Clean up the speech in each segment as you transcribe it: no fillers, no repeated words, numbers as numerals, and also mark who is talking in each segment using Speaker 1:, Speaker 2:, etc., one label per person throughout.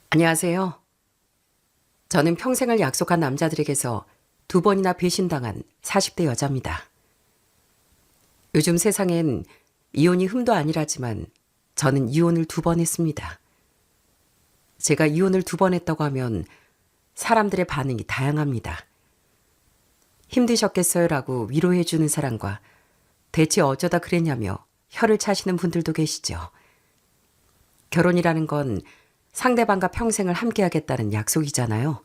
Speaker 1: 안녕하세요. 저는 평생을 약속한 남자들에게서 2번이나 배신당한 40대 여자입니다. 요즘 세상엔 이혼이 흠도 아니라지만 저는 이혼을 2번 했습니다. 제가 이혼을 2번 했다고 하면 사람들의 반응이 다양합니다. 힘드셨겠어요라고 위로해주는 사람과 대체 어쩌다 그랬냐며 혀를 차시는 분들도 계시죠. 결혼이라는 건 상대방과 평생을 함께하겠다는 약속이잖아요.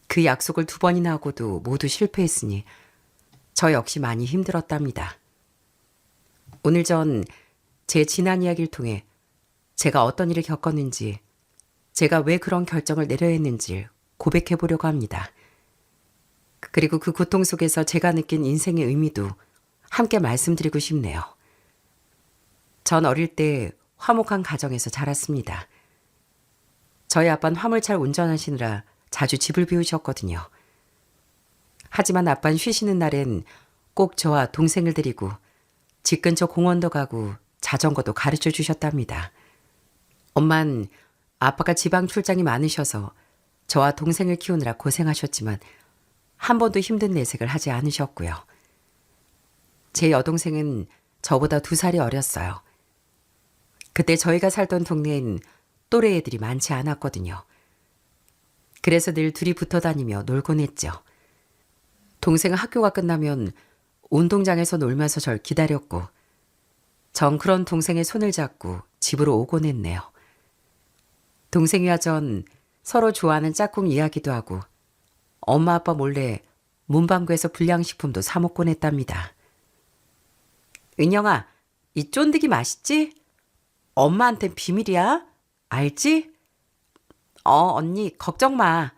Speaker 1: 그 약속을 2번이나 하고도 모두 실패했으니 저 역시 많이 힘들었답니다. 오늘 전 제 지난 이야기를 통해 제가 어떤 일을 겪었는지, 제가 왜 그런 결정을 내려야 했는지 고백해 보려고 합니다. 그리고 그 고통 속에서 제가 느낀 인생의 의미도 함께 말씀드리고 싶네요. 전 어릴 때 화목한 가정에서 자랐습니다. 저희 아빠는 화물차를 운전하시느라 자주 집을 비우셨거든요. 하지만 아빠는 쉬시는 날엔 꼭 저와 동생을 데리고 집 근처 공원도 가고 자전거도 가르쳐 주셨답니다. 엄만 아빠가 지방 출장이 많으셔서 저와 동생을 키우느라 고생하셨지만 한 번도 힘든 내색을 하지 않으셨고요. 제 여동생은 저보다 2살이 어렸어요. 그때 저희가 살던 동네엔 또래 애들이 많지 않았거든요. 그래서 늘 둘이 붙어 다니며 놀곤 했죠. 동생은 학교가 끝나면 운동장에서 놀면서 절 기다렸고 전 그런 동생의 손을 잡고 집으로 오곤 했네요. 동생이와 전 서로 좋아하는 짝꿍 이야기도 하고 엄마 아빠 몰래 문방구에서 불량식품도 사 먹곤 했답니다. 은영아, 이 쫀득이 맛있지? 엄마한텐 비밀이야. 알지? 언니 걱정 마.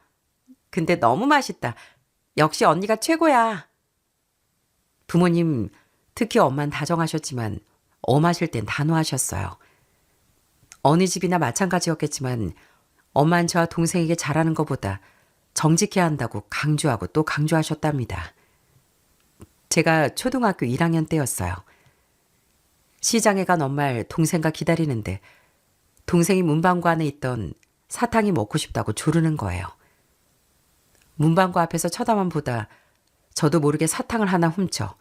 Speaker 1: 근데 너무 맛있다. 역시 언니가 최고야. 부모님, 특히 엄만 다정하셨지만 엄하실 땐 단호하셨어요. 어느 집이나 마찬가지였겠지만 엄만 저와 동생에게 잘하는 것보다 정직해야 한다고 강조하고 또 강조하셨답니다. 제가 초등학교 1학년 때였어요. 시장에 간 엄마를 동생과 기다리는데 동생이 문방구 안에 있던 사탕이 먹고 싶다고 조르는 거예요. 문방구 앞에서 쳐다만 보다 저도 모르게 사탕을 하나 훔쳐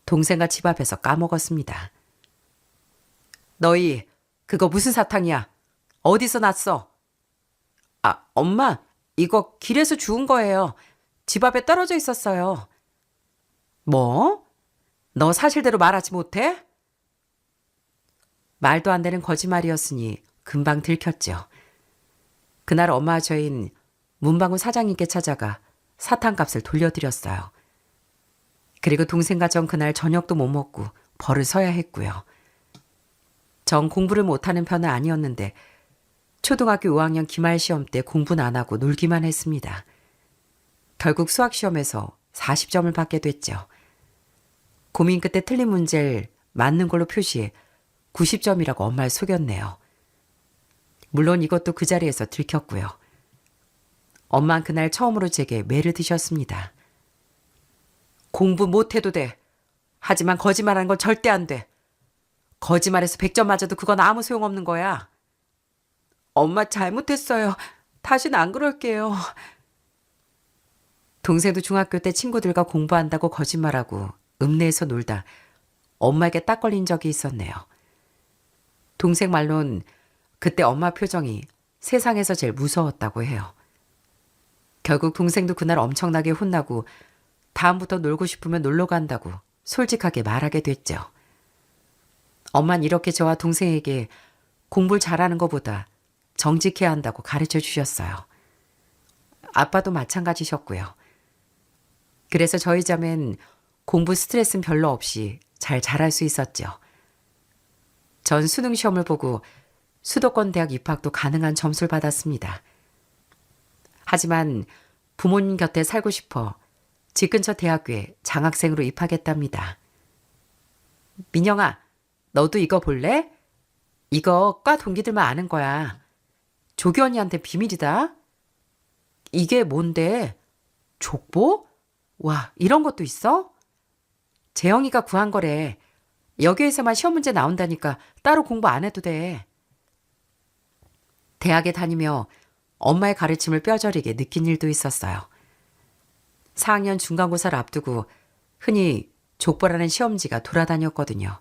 Speaker 1: 동생과 집 앞에서 까먹었습니다. 너희 그거 무슨 사탕이야? 어디서 났어? 아, 엄마, 이거 길에서 주운 거예요. 집 앞에 떨어져 있었어요. 뭐? 너 사실대로 말하지 못해? 말도 안 되는 거짓말이었으니 금방 들켰죠. 그날 엄마와 저희는 문방구 사장님께 찾아가 사탕값을 돌려드렸어요. 그리고 동생과 전 그날 저녁도 못 먹고 벌을 서야 했고요. 전 공부를 못하는 편은 아니었는데 초등학교 5학년 기말 시험 때 공부는 안 하고 놀기만 했습니다. 결국 수학 시험에서 40점을 받게 됐죠. 고민 끝에 틀린 문제를 맞는 걸로 표시해 90점이라고 엄마를 속였네요. 물론 이것도 그 자리에서 들켰고요. 엄마는 그날 처음으로 제게 매를 드셨습니다. 공부 못해도 돼. 하지만 거짓말하는 건 절대 안 돼. 거짓말해서 100점 맞아도 그건 아무 소용없는 거야. 엄마 잘못했어요. 다시는 안 그럴게요. 동생도 중학교 때 친구들과 공부한다고 거짓말하고 읍내에서 놀다 엄마에게 딱 걸린 적이 있었네요. 동생 말론 그때 엄마 표정이 세상에서 제일 무서웠다고 해요. 결국 동생도 그날 엄청나게 혼나고 다음부터 놀고 싶으면 놀러 간다고 솔직하게 말하게 됐죠. 엄만 이렇게 저와 동생에게 공부를 잘하는 것보다 정직해야 한다고 가르쳐 주셨어요. 아빠도 마찬가지셨고요. 그래서 저희 자매는 공부 스트레스는 별로 없이 잘 자랄 수 있었죠. 전 수능 시험을 보고 수도권 대학 입학도 가능한 점수를 받았습니다. 하지만 부모님 곁에 살고 싶어 집 근처 대학교에 장학생으로 입학했답니다. 민영아, 너도 이거 볼래? 이거 과 동기들만 아는 거야. 조기 언니한테 비밀이다. 이게 뭔데? 족보? 와, 이런 것도 있어? 재영이가 구한 거래. 여기에서만 시험 문제 나온다니까 따로 공부 안 해도 돼. 대학에 다니며 엄마의 가르침을 뼈저리게 느낀 일도 있었어요. 4학년 중간고사를 앞두고 흔히 족보라는 시험지가 돌아다녔거든요.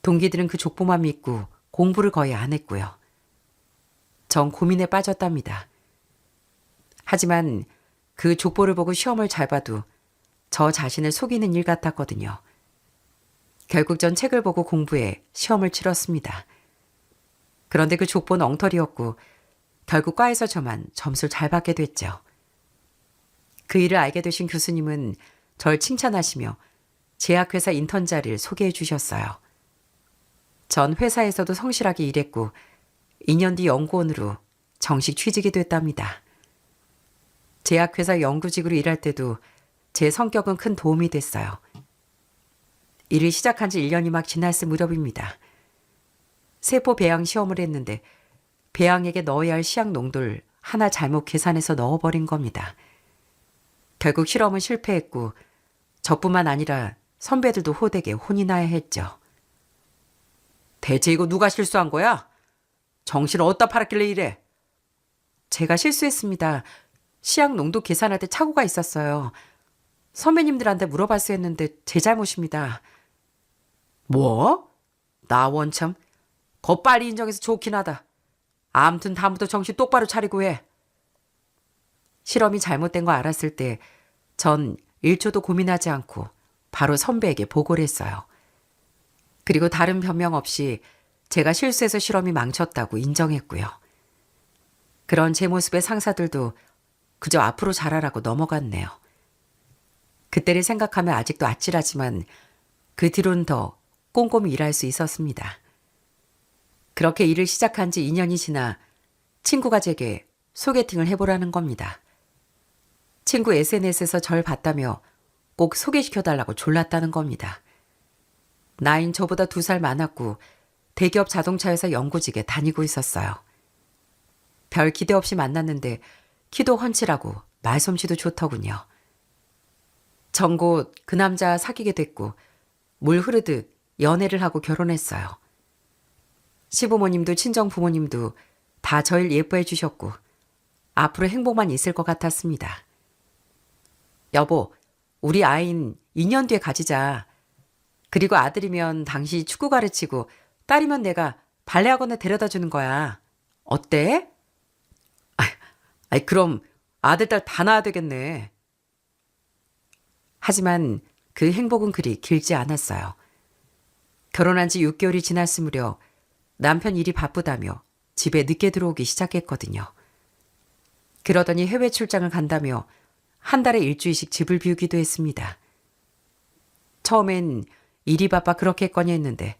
Speaker 1: 동기들은 그 족보만 믿고 공부를 거의 안 했고요. 전 고민에 빠졌답니다. 하지만 그 족보를 보고 시험을 잘 봐도 저 자신을 속이는 일 같았거든요. 결국 전 책을 보고 공부해 시험을 치렀습니다. 그런데 그 족보는 엉터리였고 결국 과에서 저만 점수를 잘 받게 됐죠. 그 일을 알게 되신 교수님은 절 칭찬하시며 제약회사 인턴 자리를 소개해 주셨어요. 전 회사에서도 성실하게 일했고 2년 뒤 연구원으로 정식 취직이 됐답니다. 제약회사 연구직으로 일할 때도 제 성격은 큰 도움이 됐어요. 일을 시작한 지 1년이 막 지났을 무렵입니다. 세포 배양 시험을 했는데 배양액에 넣어야 할 시약 농도를 하나 잘못 계산해서 넣어버린 겁니다. 결국 실험은 실패했고 저뿐만 아니라 선배들도 호되게 혼이 나야 했죠. 대체 이거 누가 실수한 거야? 정신을 어디다 팔았길래 이래? 제가 실수했습니다. 시약 농도 계산할 때 착오가 있었어요. 선배님들한테 물어봤어야 했는데 제 잘못입니다. 뭐? 나 원참 거 빨리 인정해서 좋긴 하다. 암튼 다음부터 정신 똑바로 차리고 해. 실험이 잘못된 거 알았을 때 전 1초도 고민하지 않고 바로 선배에게 보고를 했어요. 그리고 다른 변명 없이 제가 실수해서 실험이 망쳤다고 인정했고요. 그런 제 모습에 상사들도 그저 앞으로 잘하라고 넘어갔네요. 그때를 생각하면 아직도 아찔하지만 그 뒤로는 더 꼼꼼히 일할 수 있었습니다. 그렇게 일을 시작한 지 2년이 지나 친구가 제게 소개팅을 해보라는 겁니다. 친구 SNS에서 절 봤다며 꼭 소개시켜달라고 졸랐다는 겁니다. 나이는 저보다 2살 많았고 대기업 자동차 회사 연구직에 다니고 있었어요. 별 기대 없이 만났는데 키도 훤칠하고 말솜씨도 좋더군요. 전 곧 그 남자 사귀게 됐고 물 흐르듯 연애를 하고 결혼했어요. 시부모님도 친정 부모님도 다 저를 예뻐해 주셨고 앞으로 행복만 있을 것 같았습니다. 여보, 우리 아이는 2년 뒤에 가지자. 그리고 아들이면 당신이 축구 가르치고 딸이면 내가 발레 학원에 데려다 주는 거야. 어때? 아이, 그럼 아들, 딸 다 낳아야 되겠네. 하지만 그 행복은 그리 길지 않았어요. 결혼한 지 6개월이 지났을 무렵 남편 일이 바쁘다며 집에 늦게 들어오기 시작했거든요. 그러더니 해외 출장을 간다며 한 달에 일주일씩 집을 비우기도 했습니다. 처음엔 일이 바빠 그렇게 했거니 했는데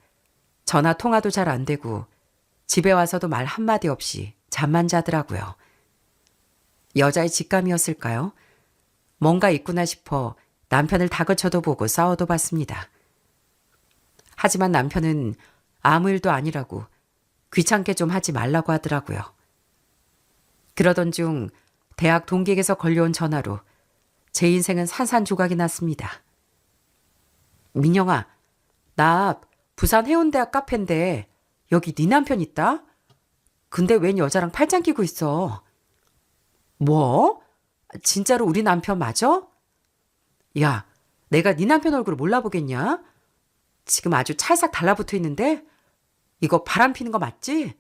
Speaker 1: 전화 통화도 잘 안 되고 집에 와서도 말 한마디 없이 잠만 자더라고요. 여자의 직감이었을까요? 뭔가 있구나 싶어 남편을 다그쳐도 보고 싸워도 봤습니다. 하지만 남편은 아무 일도 아니라고 귀찮게 좀 하지 말라고 하더라고요. 그러던 중 대학 동기에게서 걸려온 전화로 제 인생은 산산조각이 났습니다. 민영아, 나 부산 해운대학 카페인데 여기 네 남편 있다? 근데 웬 여자랑 팔짱 끼고 있어? 뭐? 진짜로 우리 남편 맞아? 야, 내가 네 남편 얼굴을 몰라보겠냐? 지금 아주 찰싹 달라붙어 있는데 이거 바람 피는 거 맞지?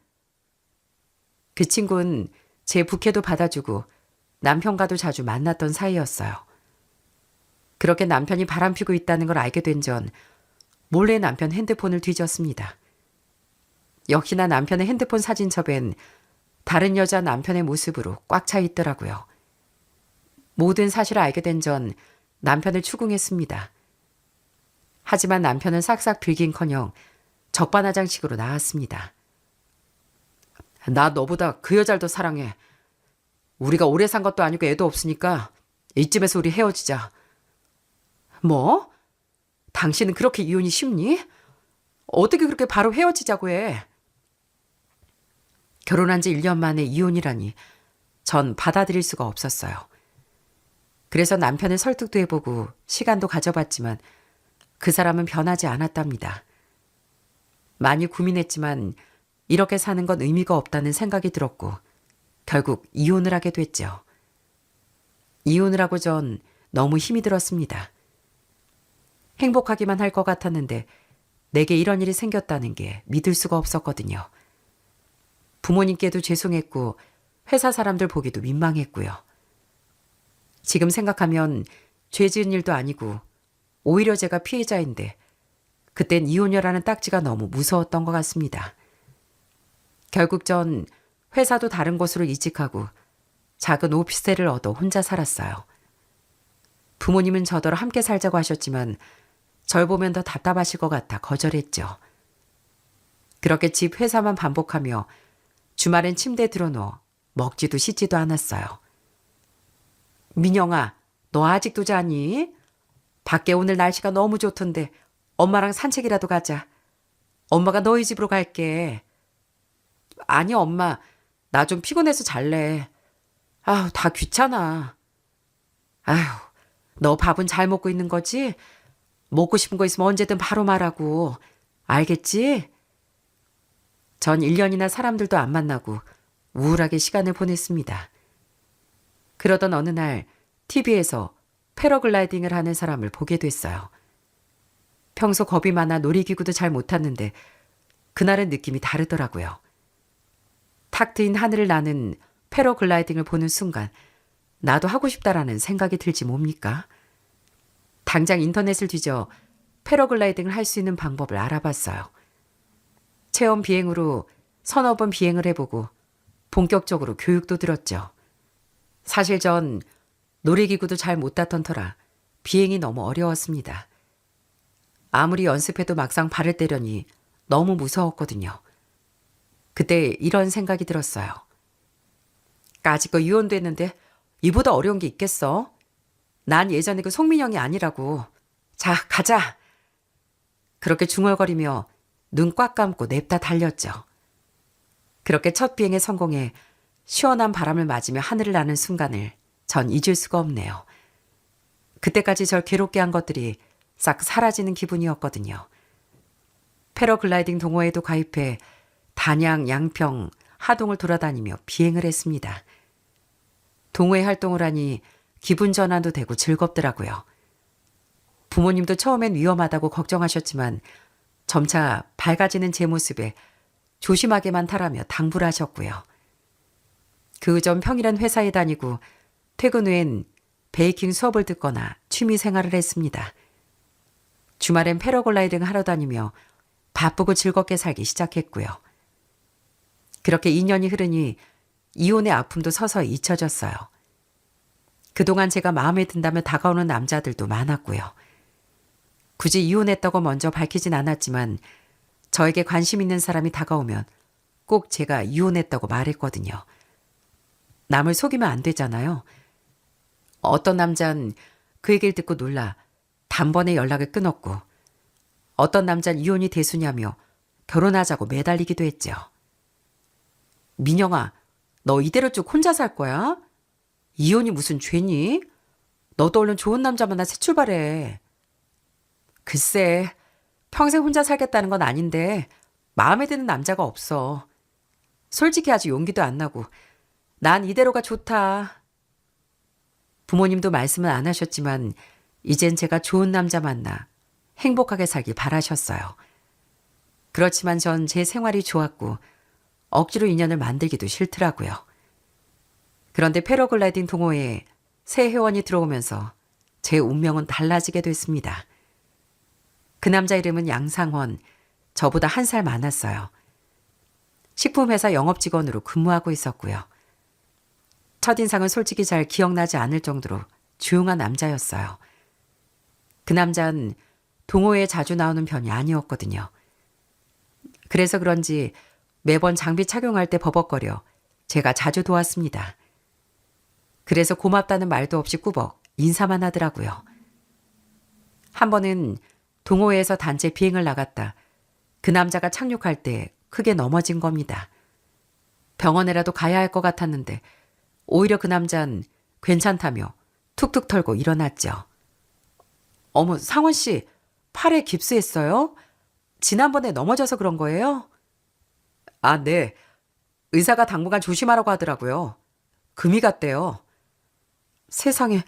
Speaker 1: 그 친구는 제 부케도 받아주고 남편과도 자주 만났던 사이였어요. 그렇게 남편이 바람 피고 있다는 걸 알게 된 전 몰래 남편 핸드폰을 뒤졌습니다. 역시나 남편의 핸드폰 사진첩엔 다른 여자 남편의 모습으로 꽉 차 있더라고요. 모든 사실을 알게 된 전 남편을 추궁했습니다. 하지만 남편은 싹싹 빌긴커녕 적반하장식으로 나왔습니다. 나 너보다 그 여자를 더 사랑해. 우리가 오래 산 것도 아니고 애도 없으니까 이쯤에서 우리 헤어지자. 뭐? 당신은 그렇게 이혼이 쉽니? 어떻게 그렇게 바로 헤어지자고 해? 결혼한 지 1년 만에 이혼이라니 전 받아들일 수가 없었어요. 그래서 남편을 설득도 해보고 시간도 가져봤지만 그 사람은 변하지 않았답니다. 많이 고민했지만 이렇게 사는 건 의미가 없다는 생각이 들었고 결국 이혼을 하게 됐죠. 이혼을 하고 전 너무 힘이 들었습니다. 행복하기만 할 것 같았는데 내게 이런 일이 생겼다는 게 믿을 수가 없었거든요. 부모님께도 죄송했고 회사 사람들 보기도 민망했고요. 지금 생각하면 죄 지은 일도 아니고 오히려 제가 피해자인데 그땐 이혼녀라는 딱지가 너무 무서웠던 것 같습니다. 결국 전 회사도 다른 곳으로 이직하고 작은 오피스텔을 얻어 혼자 살았어요. 부모님은 저더러 함께 살자고 하셨지만 절 보면 더 답답하실 것 같아 거절했죠. 그렇게 집 회사만 반복하며 주말엔 침대에 들어누워 먹지도 씻지도 않았어요. 민영아, 너 아직도 자니? 밖에 오늘 날씨가 너무 좋던데 엄마랑 산책이라도 가자. 엄마가 너희 집으로 갈게. 아니 엄마, 나 좀 피곤해서 잘래. 아휴, 다 귀찮아. 아휴, 너 밥은 잘 먹고 있는 거지? 먹고 싶은 거 있으면 언제든 바로 말하고. 알겠지? 전 1년이나 사람들도 안 만나고 우울하게 시간을 보냈습니다. 그러던 어느 날 TV에서 패러글라이딩을 하는 사람을 보게 됐어요. 평소 겁이 많아 놀이기구도 잘 못 탔는데 그날은 느낌이 다르더라고요. 탁 트인 하늘을 나는 패러글라이딩을 보는 순간 나도 하고 싶다라는 생각이 들지 뭡니까? 당장 인터넷을 뒤져 패러글라이딩을 할 수 있는 방법을 알아봤어요. 체험 비행으로 서너 번 비행을 해보고 본격적으로 교육도 들었죠. 사실 전 놀이기구도 잘 못 탔던 터라 비행이 너무 어려웠습니다. 아무리 연습해도 막상 발을 떼려니 너무 무서웠거든요. 그때 이런 생각이 들었어요. 까짓 거 이혼됐는데 이보다 어려운 게 있겠어? 난 예전에 그 송민영이 아니라고. 자, 가자. 그렇게 중얼거리며 눈 꽉 감고 냅다 달렸죠. 그렇게 첫 비행에 성공해 시원한 바람을 맞으며 하늘을 나는 순간을 전 잊을 수가 없네요. 그때까지 절 괴롭게 한 것들이 싹 사라지는 기분이었거든요. 패러글라이딩 동호회에도 가입해 단양, 양평, 하동을 돌아다니며 비행을 했습니다. 동호회 활동을 하니 기분 전환도 되고 즐겁더라고요. 부모님도 처음엔 위험하다고 걱정하셨지만 점차 밝아지는 제 모습에 조심하게만 타라며 당부를 하셨고요. 그 전 평일엔 회사에 다니고 퇴근 후엔 베이킹 수업을 듣거나 취미 생활을 했습니다. 주말엔 패러글라이딩 하러 다니며 바쁘고 즐겁게 살기 시작했고요. 그렇게 2년이 흐르니 이혼의 아픔도 서서히 잊혀졌어요. 그동안 제가 마음에 든다며 다가오는 남자들도 많았고요. 굳이 이혼했다고 먼저 밝히진 않았지만 저에게 관심 있는 사람이 다가오면 꼭 제가 이혼했다고 말했거든요. 남을 속이면 안 되잖아요. 어떤 남자는 그 얘기를 듣고 놀라 단번에 연락을 끊었고 어떤 남자는 이혼이 대수냐며 결혼하자고 매달리기도 했죠. 민영아, 너 이대로 쭉 혼자 살 거야? 이혼이 무슨 죄니? 너도 얼른 좋은 남자 만나 새 출발해. 글쎄, 평생 혼자 살겠다는 건 아닌데 마음에 드는 남자가 없어. 솔직히 아직 용기도 안 나고 난 이대로가 좋다. 부모님도 말씀은 안 하셨지만 이젠 제가 좋은 남자 만나 행복하게 살길 바라셨어요. 그렇지만 전 제 생활이 좋았고 억지로 인연을 만들기도 싫더라고요. 그런데 패러글라이딩 동호회에 새 회원이 들어오면서 제 운명은 달라지게 됐습니다. 그 남자 이름은 양상원, 저보다 1살 많았어요. 식품회사 영업직원으로 근무하고 있었고요. 첫인상은 솔직히 잘 기억나지 않을 정도로 조용한 남자였어요. 그 남자는 동호회에 자주 나오는 편이 아니었거든요. 그래서 그런지 매번 장비 착용할 때 버벅거려 제가 자주 도왔습니다. 그래서 고맙다는 말도 없이 꾸벅 인사만 하더라고요. 한 번은 동호회에서 단체 비행을 나갔다 그 남자가 착륙할 때 크게 넘어진 겁니다. 병원에라도 가야 할 것 같았는데 오히려 그 남자는 괜찮다며 툭툭 털고 일어났죠. 어머, 상원 씨, 팔에 깁스했어요? 지난번에 넘어져서 그런 거예요? 아, 네. 의사가 당분간 조심하라고 하더라고요. 금이 갔대요. 세상에,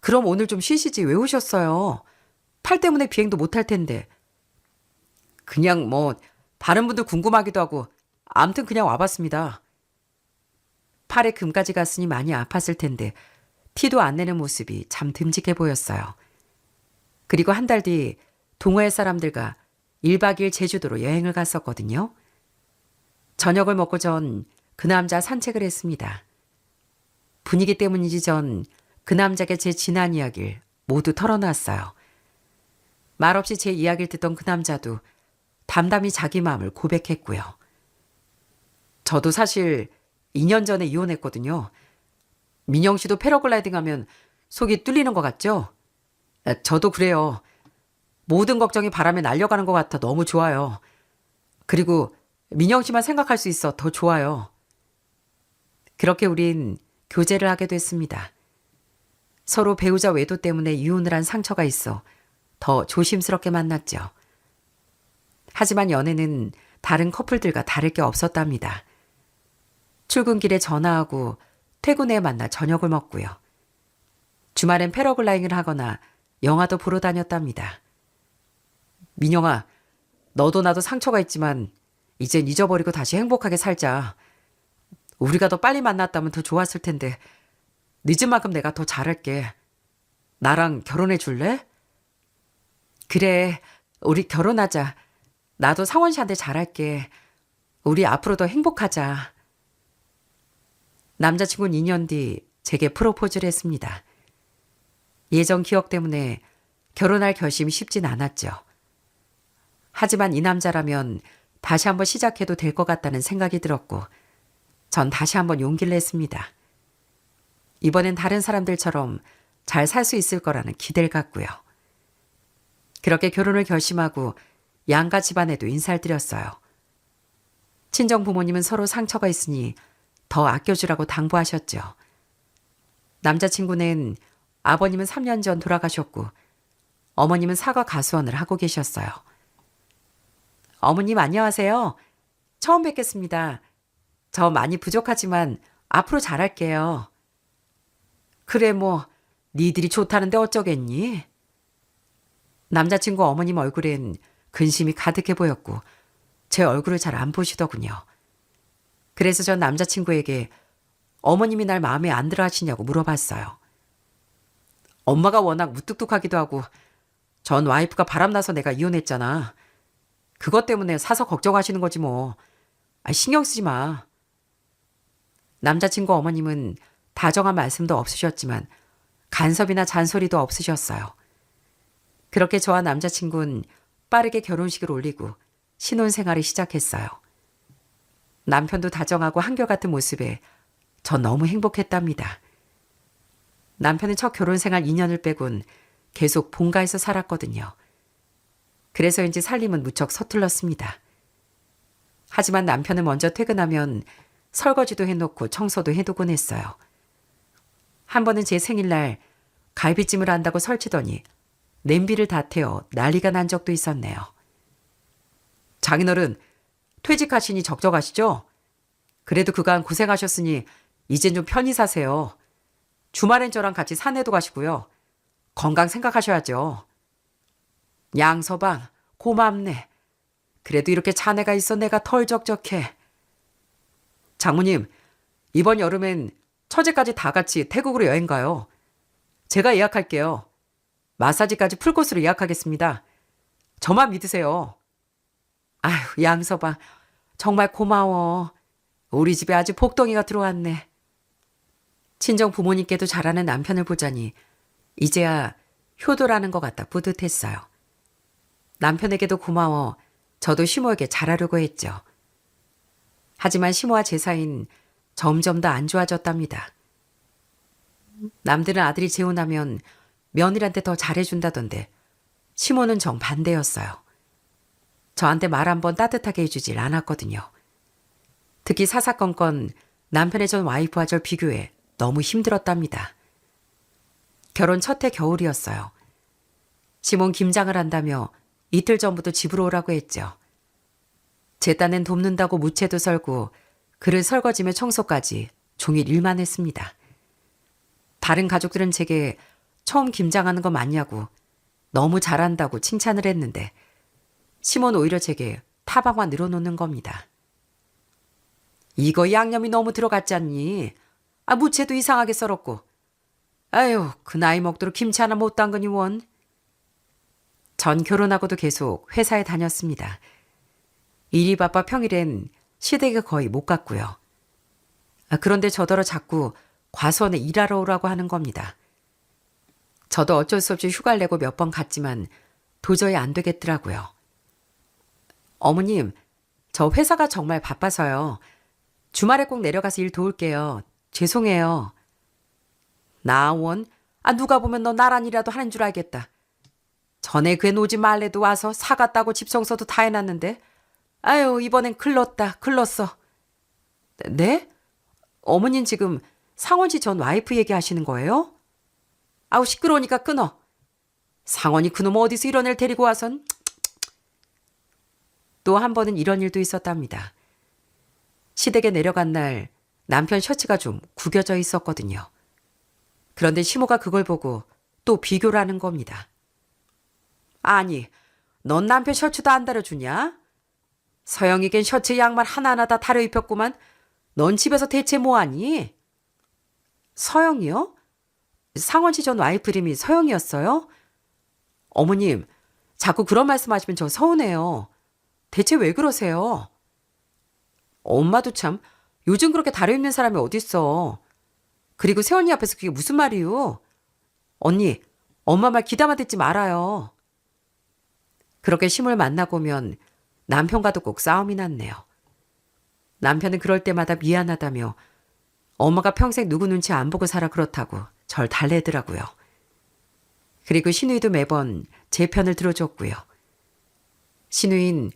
Speaker 1: 그럼 오늘 좀 쉬시지 왜 오셨어요? 팔 때문에 비행도 못 할 텐데. 그냥 뭐 다른 분들 궁금하기도 하고 암튼 그냥 와봤습니다. 팔에 금까지 갔으니 많이 아팠을 텐데 티도 안 내는 모습이 참 듬직해 보였어요. 그리고 한 달 뒤 동호회 사람들과 1박 2일 제주도로 여행을 갔었거든요. 저녁을 먹고 전 그 남자 산책을 했습니다. 분위기 때문인지 전 그 남자에게 제 지난 이야기를 모두 털어놨어요. 말없이 제 이야기를 듣던 그 남자도 담담히 자기 마음을 고백했고요. 저도 사실 2년 전에 이혼했거든요. 민영 씨도 패러글라이딩 하면 속이 뚫리는 것 같죠? 저도 그래요. 모든 걱정이 바람에 날려가는 것 같아 너무 좋아요. 그리고 민영 씨만 생각할 수 있어 더 좋아요. 그렇게 우린 교제를 하게 됐습니다. 서로 배우자 외도 때문에 이혼을 한 상처가 있어 더 조심스럽게 만났죠. 하지만 연애는 다른 커플들과 다를 게 없었답니다. 출근길에 전화하고 퇴근 후에 만나 저녁을 먹고요. 주말엔 패러글라이딩을 하거나 영화도 보러 다녔답니다. 민영아, 너도 나도 상처가 있지만 이젠 잊어버리고 다시 행복하게 살자. 우리가 더 빨리 만났다면 더 좋았을 텐데 늦은 만큼 내가 더 잘할게. 나랑 결혼해 줄래? 그래, 우리 결혼하자. 나도 상원 씨한테 잘할게. 우리 앞으로 더 행복하자. 남자친구는 2년 뒤 제게 프로포즈를 했습니다. 예전 기억 때문에 결혼할 결심이 쉽진 않았죠. 하지만 이 남자라면 다시 한번 시작해도 될 것 같다는 생각이 들었고 전 다시 한번 용기를 냈습니다. 이번엔 다른 사람들처럼 잘 살 수 있을 거라는 기대를 갖고요. 그렇게 결혼을 결심하고 양가 집안에도 인사를 드렸어요. 친정 부모님은 서로 상처가 있으니 더 아껴주라고 당부하셨죠. 남자친구는 아버님은 3년 전 돌아가셨고 어머님은 사과 가수원을 하고 계셨어요. 어머님 안녕하세요. 처음 뵙겠습니다. 저 많이 부족하지만 앞으로 잘할게요. 그래 뭐 니들이 좋다는데 어쩌겠니? 남자친구 어머님 얼굴엔 근심이 가득해 보였고 제 얼굴을 잘 안 보시더군요. 그래서 전 남자친구에게 어머님이 날 마음에 안 들어 하시냐고 물어봤어요. 엄마가 워낙 무뚝뚝하기도 하고 전 와이프가 바람나서 내가 이혼했잖아. 그것 때문에 사서 걱정하시는 거지 뭐. 신경 쓰지 마. 남자친구 어머님은 다정한 말씀도 없으셨지만 간섭이나 잔소리도 없으셨어요. 그렇게 저와 남자친구는 빠르게 결혼식을 올리고 신혼생활을 시작했어요. 남편도 다정하고 한결같은 모습에 전 너무 행복했답니다. 남편은 첫 결혼생활 2년을 빼곤 계속 본가에서 살았거든요. 그래서인지 살림은 무척 서툴렀습니다. 하지만 남편은 먼저 퇴근하면 설거지도 해놓고 청소도 해두곤 했어요. 한 번은 제 생일날 갈비찜을 한다고 설치더니 냄비를 다 태워 난리가 난 적도 있었네요. 장인어른 퇴직하시니 적적하시죠? 그래도 그간 고생하셨으니 이젠 좀 편히 사세요. 주말엔 저랑 같이 산에도 가시고요. 건강 생각하셔야죠. 양서방 고맙네. 그래도 이렇게 자네가 있어 내가 덜 적적해. 장모님 이번 여름엔 처제까지 다 같이 태국으로 여행 가요. 제가 예약할게요. 마사지까지 풀코스로 예약하겠습니다. 저만 믿으세요. 아휴 양서방 정말 고마워. 우리 집에 아주 복덩이가 들어왔네. 친정 부모님께도 잘하는 남편을 보자니 이제야 효도라는 것 같다 뿌듯했어요. 남편에게도 고마워 저도 시모에게 잘하려고 했죠. 하지만 시모와 제 사이는 점점 더 안 좋아졌답니다. 남들은 아들이 재혼하면 며느리한테 더 잘해준다던데 시모는 정반대였어요. 저한테 말 한번 따뜻하게 해주질 않았거든요. 특히 사사건건 남편의 전 와이프와 절 비교해 너무 힘들었답니다. 결혼 첫 해 겨울이었어요. 시몬 김장을 한다며 이틀 전부터 집으로 오라고 했죠. 제 딴엔 돕는다고 무채도 썰고 그릇 설거지며 청소까지 종일 일만 했습니다. 다른 가족들은 제게 처음 김장하는 거 맞냐고 너무 잘한다고 칭찬을 했는데 시몬 오히려 제게 타박만 늘어놓는 겁니다. 이거 양념이 너무 들어갔지 않니? 무채도 이상하게 썰었고. 아유, 그 나이 먹도록 김치 하나 못 담그니 원. 전 결혼하고도 계속 회사에 다녔습니다. 일이 바빠 평일엔 시댁에 거의 못 갔고요. 그런데 저더러 자꾸 과수원에 일하러 오라고 하는 겁니다. 저도 어쩔 수 없이 휴가를 내고 몇 번 갔지만 도저히 안 되겠더라고요. 어머님, 저 회사가 정말 바빠서요. 주말에 꼭 내려가서 일 도울게요. 죄송해요. 나원? 누가 보면 너 나란히라도 하는 줄 알겠다. 전에 그 노지 말래도 와서 사갔다고 집 청소도 다 해놨는데 아유 이번엔 글렀어. 네? 어머님 지금 상원씨 전 와이프 얘기하시는 거예요? 아우 시끄러우니까 끊어. 상원이 그놈 어디서 이런 애를 데리고 와선. 또 한 번은 이런 일도 있었답니다. 시댁에 내려간 날 남편 셔츠가 좀 구겨져 있었거든요. 그런데 시모가 그걸 보고 또 비교를 하는 겁니다. 아니, 넌 남편 셔츠도 안 다려주냐? 서영이겐 셔츠 양말 하나하나 다 다려 입혔구만. 넌 집에서 대체 뭐하니? 서영이요? 상원씨 전 와이프 이름이 서영이었어요? 어머님, 자꾸 그런 말씀하시면 저 서운해요. 대체 왜 그러세요? 엄마도 참 요즘 그렇게 다려입는 사람이 어딨어. 그리고 새언니 앞에서 그게 무슨 말이요? 언니, 엄마 말 귀담아 듣지 말아요. 그렇게 심을 만나고 오면 남편과도 꼭 싸움이 났네요. 남편은 그럴 때마다 미안하다며 엄마가 평생 누구 눈치 안 보고 살아 그렇다고 절 달래더라고요. 그리고 신우이도 매번 제 편을 들어줬고요. 신우인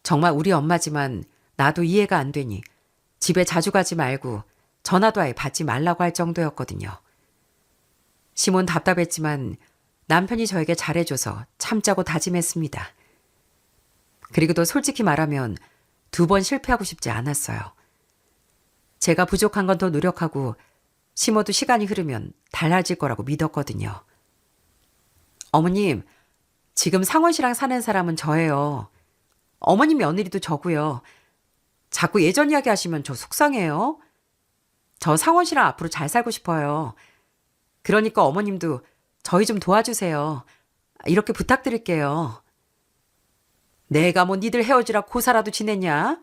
Speaker 1: 정말 우리 엄마지만 나도 이해가 안 되니 집에 자주 가지 말고 전화도 아예 받지 말라고 할 정도였거든요. 시몬 답답했지만 남편이 저에게 잘해줘서 참자고 다짐했습니다. 그리고도 솔직히 말하면 2번 실패하고 싶지 않았어요. 제가 부족한 건 더 노력하고 시모도 시간이 흐르면 달라질 거라고 믿었거든요. 어머님, 지금 상원 씨랑 사는 사람은 저예요. 어머님 며느리도 저고요. 자꾸 예전 이야기 하시면 저 속상해요. 저 상원 씨랑 앞으로 잘 살고 싶어요. 그러니까 어머님도 저희 좀 도와주세요. 이렇게 부탁드릴게요. 내가 뭐 니들 헤어지라 고사라도 지냈냐?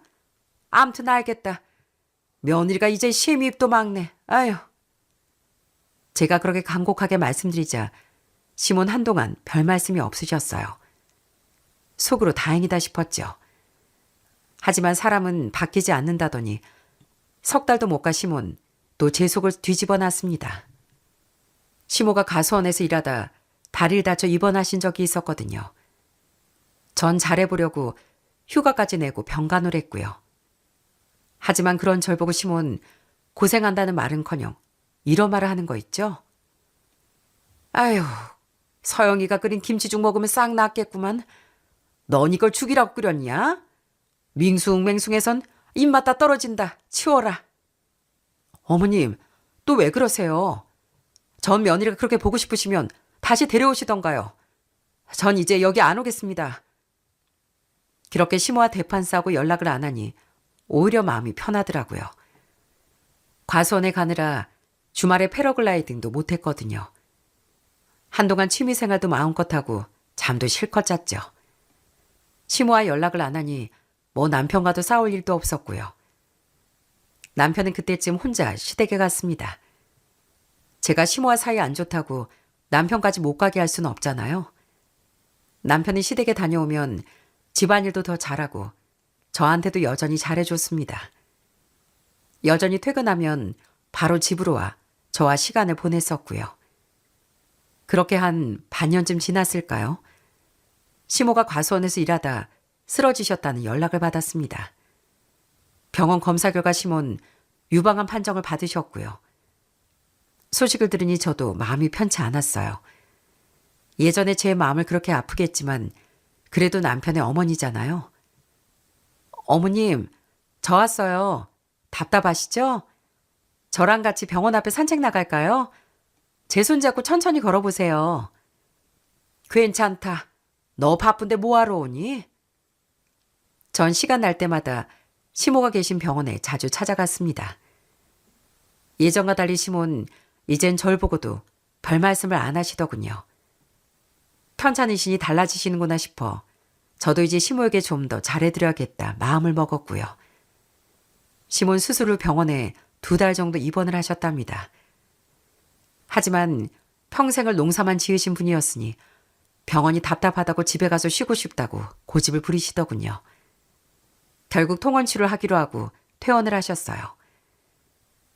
Speaker 1: 암튼 알겠다. 며느리가 이제 시애미입도 막네. 아휴. 제가 그렇게 간곡하게 말씀드리자 시몬 한동안 별 말씀이 없으셨어요. 속으로 다행이다 싶었죠. 하지만 사람은 바뀌지 않는다더니 석 달도 못 가 시몬 또 제 속을 뒤집어 놨습니다. 시모가 가수원에서 일하다 다리를 다쳐 입원하신 적이 있었거든요. 전 잘해보려고 휴가까지 내고 병간호를 했고요. 하지만 그런 절 보고 시몬 고생한다는 말은커녕 이런 말을 하는 거 있죠? 아휴, 서영이가 끓인 김치죽 먹으면 싹 낫겠구만. 넌 이걸 죽이라고 끓였냐? 밍숭맹숭해선 입맛 다 떨어진다. 치워라. 어머님, 또 왜 그러세요? 전 며느리가 그렇게 보고 싶으시면 다시 데려오시던가요. 전 이제 여기 안 오겠습니다. 그렇게 시모와 대판 싸고 연락을 안 하니 오히려 마음이 편하더라고요. 과수원에 가느라 주말에 패러글라이딩도 못했거든요. 한동안 취미생활도 마음껏 하고 잠도 실컷 잤죠. 시모와 연락을 안 하니 뭐 남편과도 싸울 일도 없었고요. 남편은 그때쯤 혼자 시댁에 갔습니다. 제가 시모와 사이 안 좋다고 남편까지 못 가게 할 수는 없잖아요. 남편이 시댁에 다녀오면 집안일도 더 잘하고 저한테도 여전히 잘해줬습니다. 여전히 퇴근하면 바로 집으로 와 저와 시간을 보냈었고요. 그렇게 한 반년쯤 지났을까요? 시모가 과수원에서 일하다 쓰러지셨다는 연락을 받았습니다. 병원 검사 결과 시몬 유방암 판정을 받으셨고요. 소식을 들으니 저도 마음이 편치 않았어요. 예전에 제 마음을 그렇게 아프게 했지만 그래도 남편의 어머니잖아요. 어머님, 저 왔어요. 답답하시죠? 저랑 같이 병원 앞에 산책 나갈까요? 제 손잡고 천천히 걸어보세요. 괜찮다. 너 바쁜데 뭐하러 오니? 전 시간 날 때마다 시모가 계신 병원에 자주 찾아갔습니다. 예전과 달리 시모는 이젠 절 보고도 별 말씀을 안 하시더군요. 편찮으시니 달라지시는구나 싶어 저도 이제 시모에게 좀 더 잘해드려야겠다 마음을 먹었고요. 시모는 수술 후 병원에 2달 정도 입원을 하셨답니다. 하지만 평생을 농사만 지으신 분이었으니 병원이 답답하다고 집에 가서 쉬고 싶다고 고집을 부리시더군요. 결국 통원치료를 하기로 하고 퇴원을 하셨어요.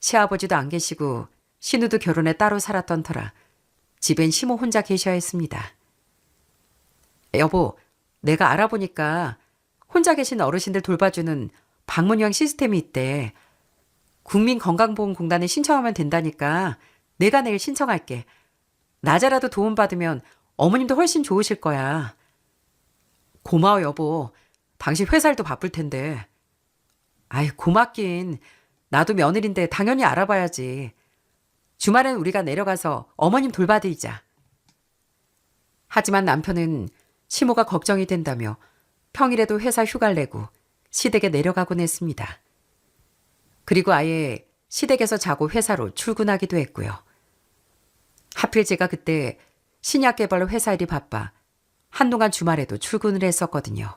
Speaker 1: 시아버지도 안 계시고 신우도 결혼해 따로 살았던 터라 집엔 시모 혼자 계셔야 했습니다. 여보, 내가 알아보니까 혼자 계신 어르신들 돌봐주는 방문형 시스템이 있대. 국민건강보험공단에 신청하면 된다니까 내가 내일 신청할게. 낮에라도 도움받으면 어머님도 훨씬 좋으실 거야. 고마워 여보. 당신 회사 일도 바쁠 텐데. 아이 고맙긴. 나도 며느리인데 당연히 알아봐야지. 주말엔 우리가 내려가서 어머님 돌봐드리자. 하지만 남편은 시모가 걱정이 된다며 평일에도 회사 휴가를 내고 시댁에 내려가곤 했습니다. 그리고 아예 시댁에서 자고 회사로 출근하기도 했고요. 하필 제가 그때 신약 개발로 회사 일이 바빠 한동안 주말에도 출근을 했었거든요.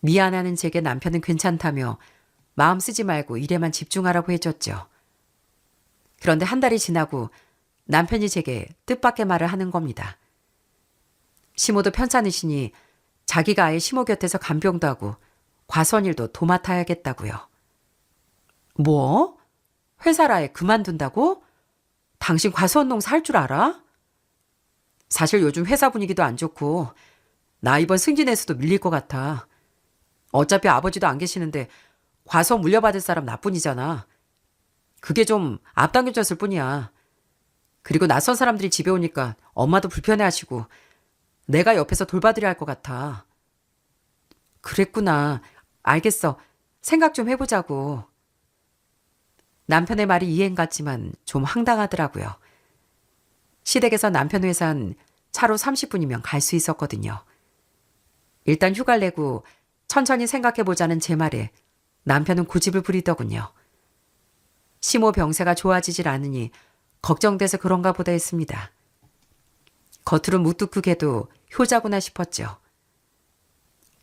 Speaker 1: 미안하는 제게 남편은 괜찮다며 마음 쓰지 말고 일에만 집중하라고 해줬죠. 그런데 한 달이 지나고 남편이 제게 뜻밖의 말을 하는 겁니다. 시모도 편찮으시니 자기가 아예 시모 곁에서 간병도 하고 과수원일도 도맡아야겠다고요. 뭐? 회사를 아예 그만둔다고? 당신 과수원 농사 할 줄 알아? 사실 요즘 회사 분위기도 안 좋고 나 이번 승진에서도 밀릴 것 같아. 어차피 아버지도 안 계시는데 과수원 물려받을 사람 나뿐이잖아. 그게 좀 앞당겨졌을 뿐이야. 그리고 낯선 사람들이 집에 오니까 엄마도 불편해하시고 내가 옆에서 돌봐드려야 할 것 같아. 그랬구나. 알겠어. 생각 좀 해보자고. 남편의 말이 이해는 같지만 좀 황당하더라고요. 시댁에서 남편 회사는 차로 30분이면 갈 수 있었거든요. 일단 휴가를 내고 천천히 생각해보자는 제 말에 남편은 고집을 부리더군요. 시모 병세가 좋아지질 않으니 걱정돼서 그런가 보다 했습니다. 겉으로 무뚝뚝해도 효자구나 싶었죠.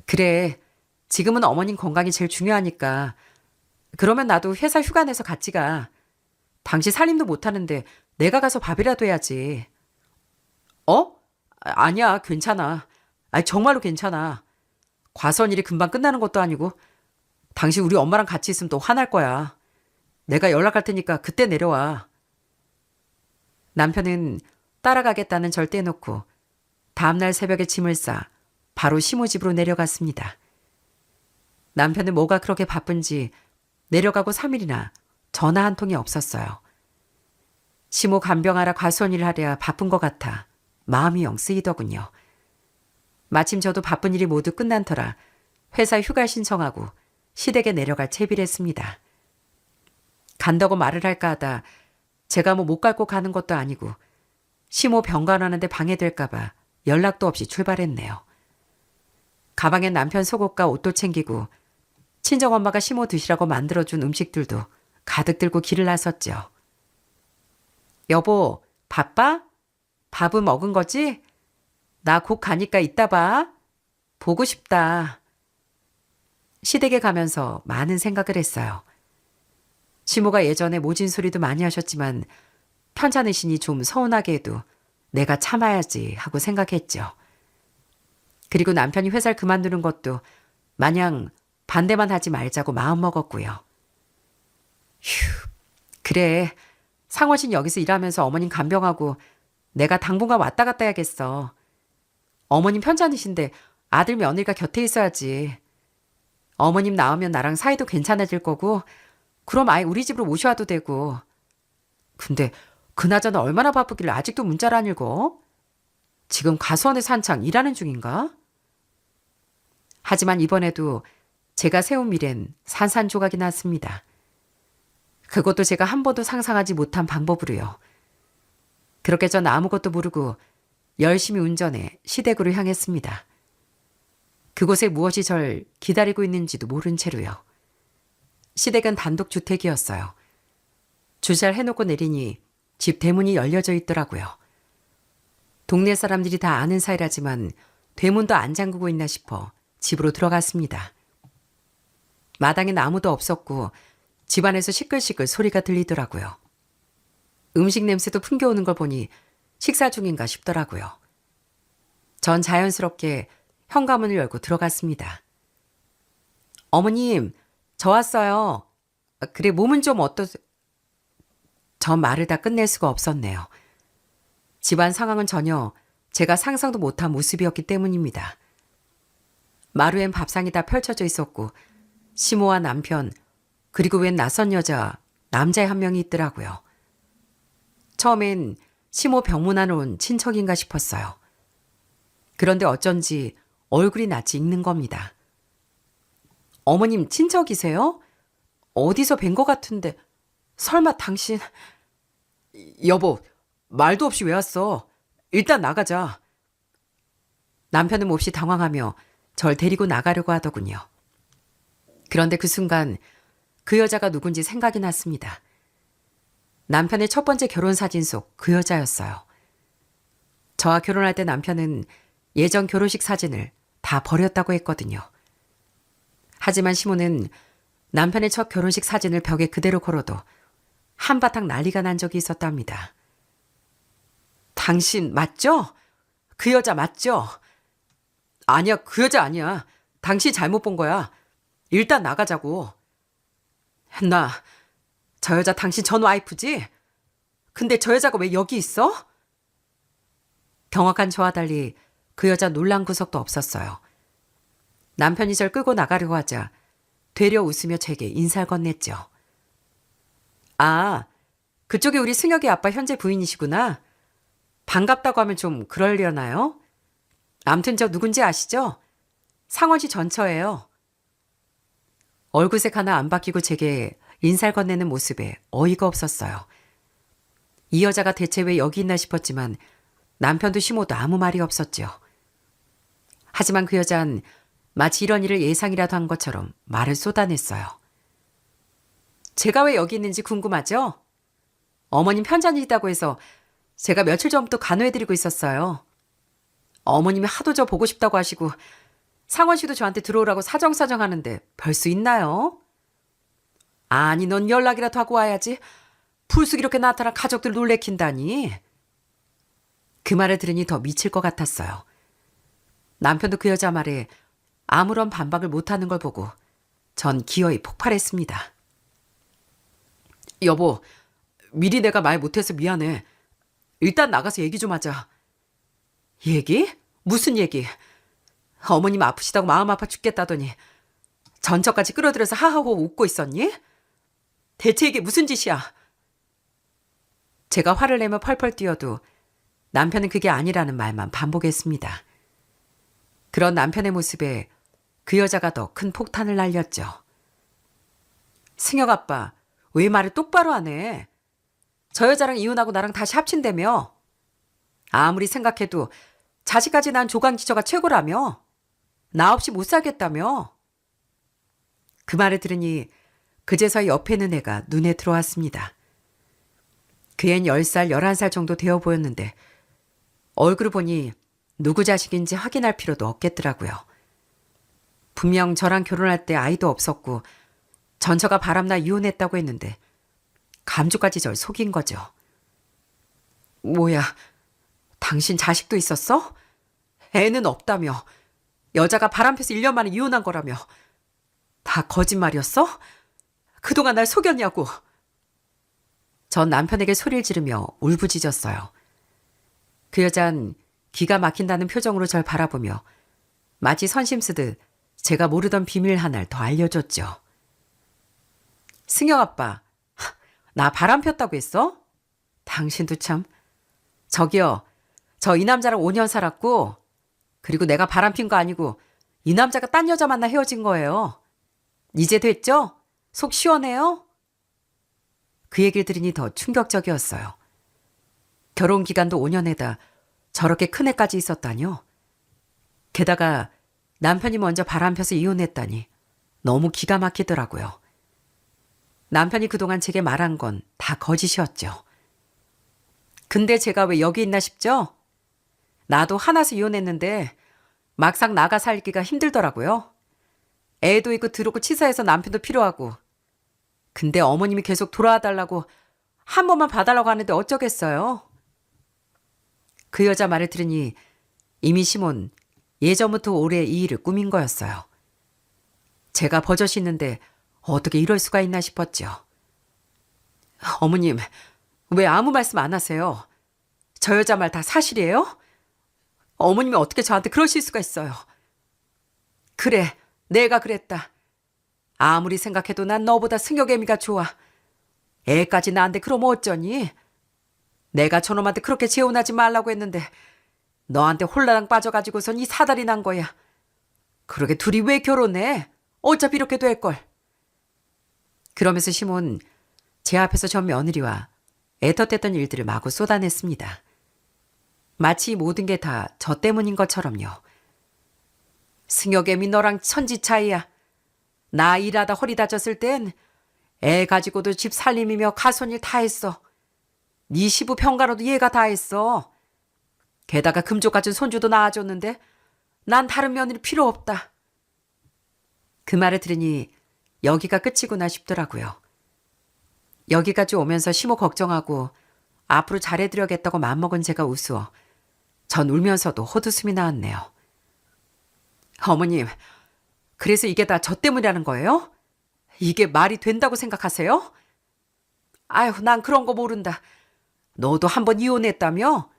Speaker 1: 그래, 지금은 어머님 건강이 제일 중요하니까 그러면 나도 회사 휴가 내서 같이 가. 당신 살림도 못하는데 내가 가서 밥이라도 해야지. 어? 아니야, 괜찮아. 아니, 정말로 괜찮아. 과수원 일이 금방 끝나는 것도 아니고 당신 우리 엄마랑 같이 있으면 또 화날 거야. 내가 연락할 테니까 그때 내려와. 남편은 따라가겠다는 절 떼놓고 다음날 새벽에 짐을 싸 바로 시모 집으로 내려갔습니다. 남편은 뭐가 그렇게 바쁜지 내려가고 3일이나 전화 한 통이 없었어요. 시모 간병하라 과수원 일을 하랴 바쁜 것 같아 마음이 영 쓰이더군요. 마침 저도 바쁜 일이 모두 끝난 터라 회사 휴가 신청하고 시댁에 내려갈 채비를 했습니다. 간다고 말을 할까 하다 제가 뭐 못 갈 곳 가는 것도 아니고 시모 병간하는데 방해될까봐 연락도 없이 출발했네요. 가방엔 남편 속옷과 옷도 챙기고 친정엄마가 시모 드시라고 만들어준 음식들도 가득 들고 길을 나섰죠. 여보, 바빠? 밥은 먹은 거지? 나 곧 가니까 이따 봐. 보고 싶다. 시댁에 가면서 많은 생각을 했어요. 시모가 예전에 모진 소리도 많이 하셨지만 편찮으시니 좀 서운하게 해도 내가 참아야지 하고 생각했죠. 그리고 남편이 회사를 그만두는 것도 마냥 반대만 하지 말자고 마음먹었고요. 휴, 그래. 상원신 여기서 일하면서 어머님 간병하고 내가 당분간 왔다 갔다 해야겠어. 어머님 편찮으신데 아들 며느리가 곁에 있어야지. 어머님 나오면 나랑 사이도 괜찮아질 거고 그럼 아예 우리 집으로 모셔와도 되고. 근데 그나저나 얼마나 바쁘길래 아직도 문자를 안 읽어? 지금 과수원에서 한창 일하는 중인가? 하지만 이번에도 제가 세운 미래는 산산조각이 났습니다. 그것도 제가 한 번도 상상하지 못한 방법으로요. 그렇게 전 아무것도 모르고 열심히 운전해 시댁으로 향했습니다. 그곳에 무엇이 절 기다리고 있는지도 모른 채로요. 시댁은 단독주택이었어요. 주차를 해놓고 내리니 집 대문이 열려져 있더라고요. 동네 사람들이 다 아는 사이라지만 대문도 안 잠그고 있나 싶어 집으로 들어갔습니다. 마당엔 아무도 없었고 집안에서 시끌시끌 소리가 들리더라고요. 음식 냄새도 풍겨오는 걸 보니 식사 중인가 싶더라고요. 전 자연스럽게 현관문을 열고 들어갔습니다. 어머님, 저 왔어요. 그래, 몸은 좀 어떠세요? 전 말을 다 끝낼 수가 없었네요. 집안 상황은 전혀 제가 상상도 못한 모습이었기 때문입니다. 마루엔 밥상이 다 펼쳐져 있었고 시모와 남편, 그리고 웬 낯선 남자애 한 명이 있더라고요. 처음엔 시모 병문안 온 친척인가 싶었어요. 그런데 어쩐지 얼굴이 낯이 익는 겁니다. 어머님 친척이세요? 어디서 뵌 것 같은데 설마 당신... 여보, 말도 없이 왜 왔어? 일단 나가자. 남편은 몹시 당황하며 절 데리고 나가려고 하더군요. 그런데 그 순간 그 여자가 누군지 생각이 났습니다. 남편의 첫 번째 결혼 사진 속 그 여자였어요. 저와 결혼할 때 남편은 예전 결혼식 사진을 다 버렸다고 했거든요. 하지만 시모는 남편의 첫 결혼식 사진을 벽에 그대로 걸어도 한바탕 난리가 난 적이 있었답니다. 당신 맞죠? 그 여자 맞죠? 아니야, 그 여자 아니야. 당신 잘못 본 거야. 일단 나가자고. 저 여자 당신 전 와이프지? 근데 저 여자가 왜 여기 있어? 경악한 저와 달리 그 여자 놀란 구석도 없었어요. 남편이 절 끌고 나가려고 하자 되려 웃으며 제게 인사를 건넸죠. 아, 그쪽이 우리 승혁이 아빠 현재 부인이시구나. 반갑다고 하면 좀 그러려나요? 암튼 저 누군지 아시죠? 상원시 전처예요. 얼굴색 하나 안 바뀌고 제게 인사를 건네는 모습에 어이가 없었어요. 이 여자가 대체 왜 여기 있나 싶었지만 남편도 시모도 아무 말이 없었죠. 하지만 그 여잔 마치 이런 일을 예상이라도 한 것처럼 말을 쏟아냈어요. 제가 왜 여기 있는지 궁금하죠? 어머님 편찮으시다고 해서 제가 며칠 전부터 간호해드리고 있었어요. 어머님이 하도 저 보고 싶다고 하시고 상원 씨도 저한테 들어오라고 사정사정 하는데 별 수 있나요? 아니, 넌 연락이라도 하고 와야지. 불쑥 이렇게 나타나 가족들 놀래킨다니. 그 말을 들으니 더 미칠 것 같았어요. 남편도 그 여자 말에 아무런 반박을 못하는 걸 보고 전 기어이 폭발했습니다. 여보, 미리 내가 말 못해서 미안해. 일단 나가서 얘기 좀 하자. 얘기? 무슨 얘기? 어머님 아프시다고 마음 아파 죽겠다더니 전처까지 끌어들여서 하하호 웃고 있었니? 대체 이게 무슨 짓이야? 제가 화를 내며 펄펄 뛰어도 남편은 그게 아니라는 말만 반복했습니다. 그런 남편의 모습에 그 여자가 더 큰 폭탄을 날렸죠. 승혁 아빠, 왜 말을 똑바로 하네? 저 여자랑 이혼하고 나랑 다시 합친다며? 아무리 생각해도 자식까지 낳은 조강지처가 최고라며? 나 없이 못 살겠다며? 그 말을 들으니 그제서야 옆에 있는 애가 눈에 들어왔습니다. 그 애는 10살, 11살 정도 되어 보였는데 얼굴을 보니 누구 자식인지 확인할 필요도 없겠더라고요. 분명 저랑 결혼할 때 아이도 없었고 전처가 바람나 이혼했다고 했는데 감주까지 절 속인 거죠. 뭐야, 당신 자식도 있었어? 애는 없다며. 여자가 바람펴서 1년 만에 이혼한 거라며. 다 거짓말이었어? 그동안 날 속였냐고. 전 남편에게 소리를 지르며 울부짖었어요. 그 여잔 기가 막힌다는 표정으로 절 바라보며 마치 선심 쓰듯 제가 모르던 비밀 하나를 더 알려줬죠. 승혁 아빠, 나 바람 폈다고 했어? 당신도 참. 저기요, 저 이 남자랑 5년 살았고 그리고 내가 바람 핀 거 아니고 이 남자가 딴 여자 만나 헤어진 거예요. 이제 됐죠? 속 시원해요? 그 얘기를 들으니 더 충격적이었어요. 결혼 기간도 5년에다 저렇게 큰 애까지 있었다뇨. 게다가 남편이 먼저 바람 펴서 이혼했다니 너무 기가 막히더라고요. 남편이 그동안 제게 말한 건 다 거짓이었죠. 근데 제가 왜 여기 있나 싶죠? 나도 하나서 이혼했는데 막상 나가 살기가 힘들더라고요. 애도 있고 들어오고 치사해서 남편도 필요하고. 근데 어머님이 계속 돌아와 달라고 한 번만 봐달라고 하는데 어쩌겠어요. 그 여자 말을 들으니 이미 시몬 예전부터 오래 이 일을 꾸민 거였어요. 제가 버젓이 있는데 어떻게 이럴 수가 있나 싶었죠. 어머님, 왜 아무 말씀 안 하세요? 저 여자 말 다 사실이에요? 어머님이 어떻게 저한테 그러실 수가 있어요? 그래, 내가 그랬다. 아무리 생각해도 난 너보다 승혁애미가 좋아. 애까지 나한테 그러면 어쩌니? 내가 저놈한테 그렇게 재혼하지 말라고 했는데 너한테 홀라당 빠져가지고선 이 사달이 난 거야. 그러게 둘이 왜 결혼해? 어차피 이렇게 될걸. 그러면서 시몬 제 앞에서 전 며느리와 애틋했던 일들을 마구 쏟아냈습니다. 마치 모든 게 다 저 때문인 것처럼요. 승혁애미 너랑 천지 차이야. 나 일하다 허리 다쳤을 땐 애 가지고도 집 살림이며 가손일 다 했어. 네 시부 평가로도 얘가 다 했어. 게다가 금쪽 같은 손주도 낳아줬는데 난 다른 며느리 필요 없다. 그 말을 들으니 여기가 끝이구나 싶더라고요. 여기까지 오면서 시모 걱정하고 앞으로 잘해드려야겠다고 맘먹은 제가 우스워 전 울면서도 헛웃음이 나왔네요. 어머님, 그래서 이게 다 저 때문이라는 거예요? 이게 말이 된다고 생각하세요? 아휴, 난 그런 거 모른다. 너도 한 번 이혼했다며?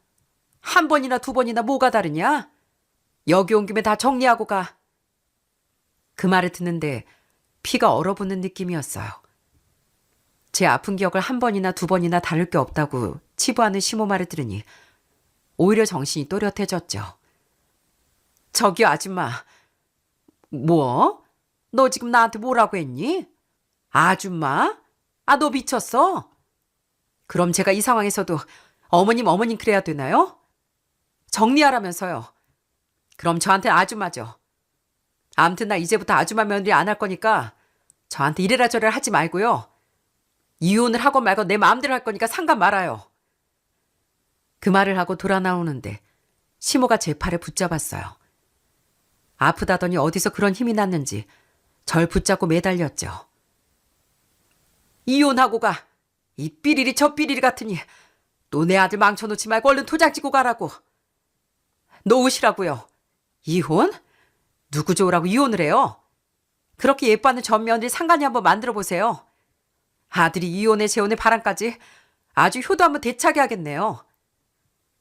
Speaker 1: 한 번이나 두 번이나 뭐가 다르냐? 여기 온 김에 다 정리하고 가. 그 말을 듣는데 피가 얼어붙는 느낌이었어요. 제 아픈 기억을 한 번이나 두 번이나 다를 게 없다고 치부하는 시모 말을 들으니 오히려 정신이 또렷해졌죠. 저기 아줌마. 뭐? 너 지금 나한테 뭐라고 했니? 아줌마? 아, 너 미쳤어? 그럼 제가 이 상황에서도 어머님 그래야 되나요? 정리하라면서요. 그럼 저한테 아줌마죠. 암튼 나 이제부터 아줌마 며느리 안 할 거니까 저한테 이래라 저래라 하지 말고요. 이혼을 하고 말고 내 마음대로 할 거니까 상관 말아요. 그 말을 하고 돌아 나오는데 시모가 제 팔을 붙잡았어요. 아프다더니 어디서 그런 힘이 났는지 절 붙잡고 매달렸죠. 이혼하고 가. 이 삐리리 저 삐리리 같으니 또 내 아들 망쳐놓지 말고 얼른 도장지고 가라고. 놓으시라고요. 이혼? 누구 좋으라고 이혼을 해요? 그렇게 예뻐하는 전 며느리 상간히 한번 만들어 보세요. 아들이 이혼에 재혼에 바람까지 아주 효도 한번 대차게 하겠네요.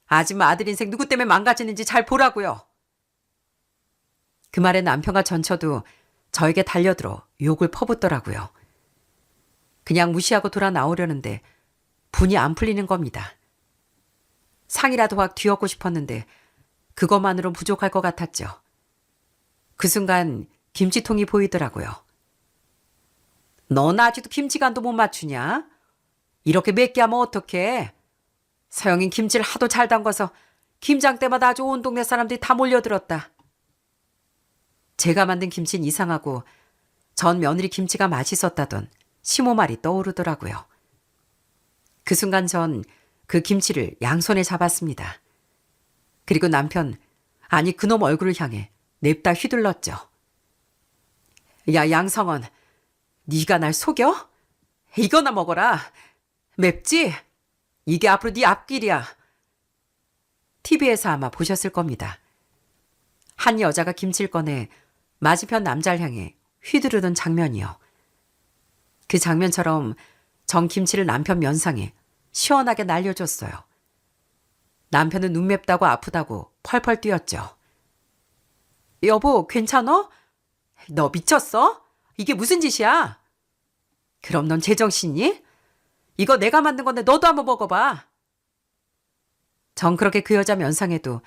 Speaker 1: 아줌마 아들 인생 누구 때문에 망가지는지 잘 보라고요. 그 말에 남편과 전처도 저에게 달려들어 욕을 퍼붓더라고요. 그냥 무시하고 돌아 나오려는데 분이 안 풀리는 겁니다. 상이라도 확 뒤엎고 싶었는데 그것만으론 부족할 것 같았죠. 그 순간 김치통이 보이더라고요. 넌 아직도 김치간도 못 맞추냐? 이렇게 몇 개 하면 어떡해? 서영인 김치를 하도 잘 담궈서 김장 때마다 아주 온 동네 사람들이 다 몰려들었다. 제가 만든 김치는 이상하고 전 며느리 김치가 맛있었다던 시모 말이 떠오르더라고요. 그 순간 전 그 김치를 양손에 잡았습니다. 그리고 남편, 아니 그놈 얼굴을 향해 냅다 휘둘렀죠. 야 양성원, 네가 날 속여? 이거나 먹어라. 맵지? 이게 앞으로 네 앞길이야. TV에서 아마 보셨을 겁니다. 한 여자가 김치를 꺼내 맞은편 남자를 향해 휘두르던 장면이요. 그 장면처럼 전 김치를 남편 면상에 시원하게 날려줬어요. 남편은 눈 맵다고 아프다고 펄펄 뛰었죠. 여보, 괜찮어? 너 미쳤어? 이게 무슨 짓이야? 그럼 넌 제정신이니? 이거 내가 만든 건데 너도 한번 먹어봐. 전 그렇게 그 여자 면상에도